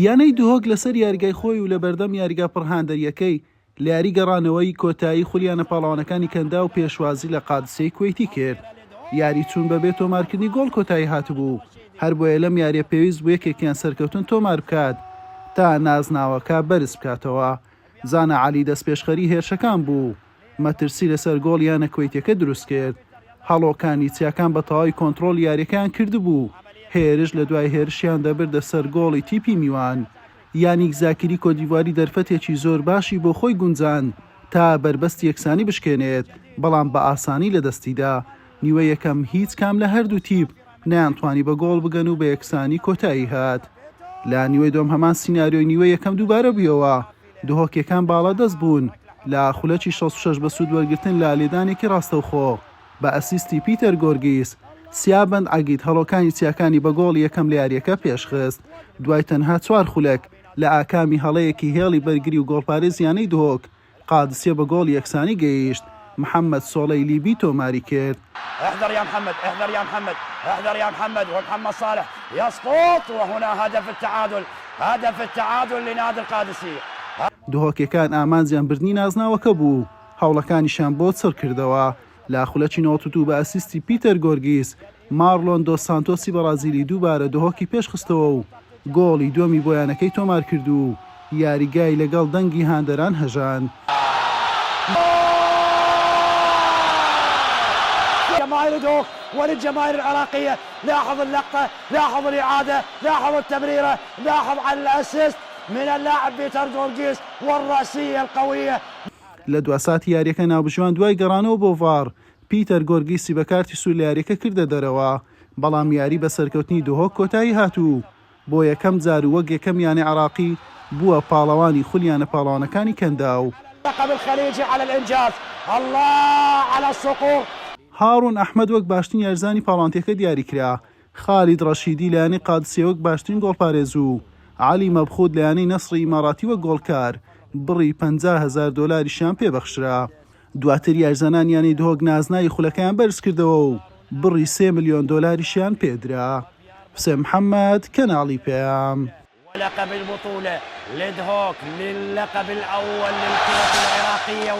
یانەی دوهۆک لەسەر یاریگای خۆی و لە بەردەم یاریگا پڕهاندەریەکەی لە یاری گەڕانەوەی کۆتایی خولیانە پاڵەوانەکانی کەندا و پێشوازی لە قادسەی کوێیتی کرد. یاری چوون بەبێ تۆمارکردنی گۆڵ کۆتایی هاتبوو، هەر بۆیە لەم یاریە پێویست بوو یەکێکیان سەرکەوتن تۆمار بکات تا نازناوەکە بەرز بکاتەوە. زانە عەلی دەست پێشخەری هێرشەکان بوو، مەترسی لەسەر گۆڵ یانە کوێیتەکە دروست کرد. هەڵۆکانی چیاکان بە تەواوی کۆنتڕۆڵ یاریەکان کردبوو، هێرش لە دوای هێرشیان دەبردە سەر گۆڵی تیپی میوان. یانیک زاکری کۆدیڤواری دەرفەتێکی زۆر باشی بۆ خۆی گونجاند تا بربەستی یەکسانی بشکێنێت، بەڵام بە ئاسانی لە دەستیدا. نیوە یەکەم هیچ کام لە هەردوو تیپ نەیانتوانی بە گۆڵ بگەن و بە یەکسانی کۆتایی هات. لە نیوەی دۆم هەمان سیناریۆی نیوە یەکەم دووبارە بوویەوە، دوهۆکیەکان باڵا دەست بوون لە خولەکی 66 بە سوود وەرگرتن لە لێدانێکی ڕاستەوخۆ بە ئەسیستی پیتەر گۆرگیس. سیابند ئاگیت هەڵۆکانی چیاکانی بە گۆڵ یەکەم لە یاریەکە پێشخست، دوای تەنها 4 خولەک لە ئاکامی هەڵەیەکی هێڵی بەرگری و گۆڵپارێزیانەی دوهۆک قادسیە بە گۆڵ یەکسانی گەیشت. محمد سۆڵەی لیبی تۆماری کرد. احذر يا محمد، احذر يا محمد، احذر يا محمد، ومحمد صالح يسقط، وهنا هدف التعادل، هدف التعادل لنادي القادسية. دوهۆکەکان ئامانجیان بردنی نازناوەکە بوو، هەوڵەکانیشان بۆ چڕ کردەوە. لە خولەکی 92 بە ئەسیستی پیتەر گۆرگیس، مارلۆن دۆ سانتۆسی بەرازیلی دووبارە دوهۆکی پێشخستەوە و گۆڵی دووەمی بۆیانەکەی تۆمار کرد و یاریگای لەگەڵ دەنگی هاندەران هەژاند. جماهير دوك وللجماهير العراقية، لاحظ اللقطة، لاحظ الإعادة، لاحظ التمريرة، لاحظ على الأسيست من اللاعب بيتر غورغيس والرأسية القوية. لە دواساتی یاریەکە ناوبژوان دوای گەڕانەوە بۆ ڤار، پیتەر گۆرگیسی بە کارتی سوور لە یاریەکە کردە دەرەوە، بەڵام یاری بە سەرکەوتنی دوهۆک کۆتایی هاتوو. بۆ یەکەم جار وەک یەکەم یانی عراقی بووە پاڵەوانی خولیانە پاڵەوانەکانی کەندا و لقب الخليجي على الإنجاز، الله على الصقور. هارون ئەحمەد وەک باشترین یارزانی پاڵەوانتیەکە دیاری کرا، خالید ڕەشیدی لە یانەی قادسیە وەک باشترین گۆڵپارێز و عەلی مەبخوود لە یانەی نەسری ئیماراتی وەک گۆڵکار بڕی 50,000 دۆلاریشیان پێبەخشرا. دواتر یارزانان یانی دوهۆک نازنای خولەکەیان بەرز کردەوە و بڕی 3 ملیۆن دۆلاریشیان پێدرا. حسێن محەممەد، کەناڵی پێام. ولقب البطولة لدهوك للقب الأول للكرة العراقية.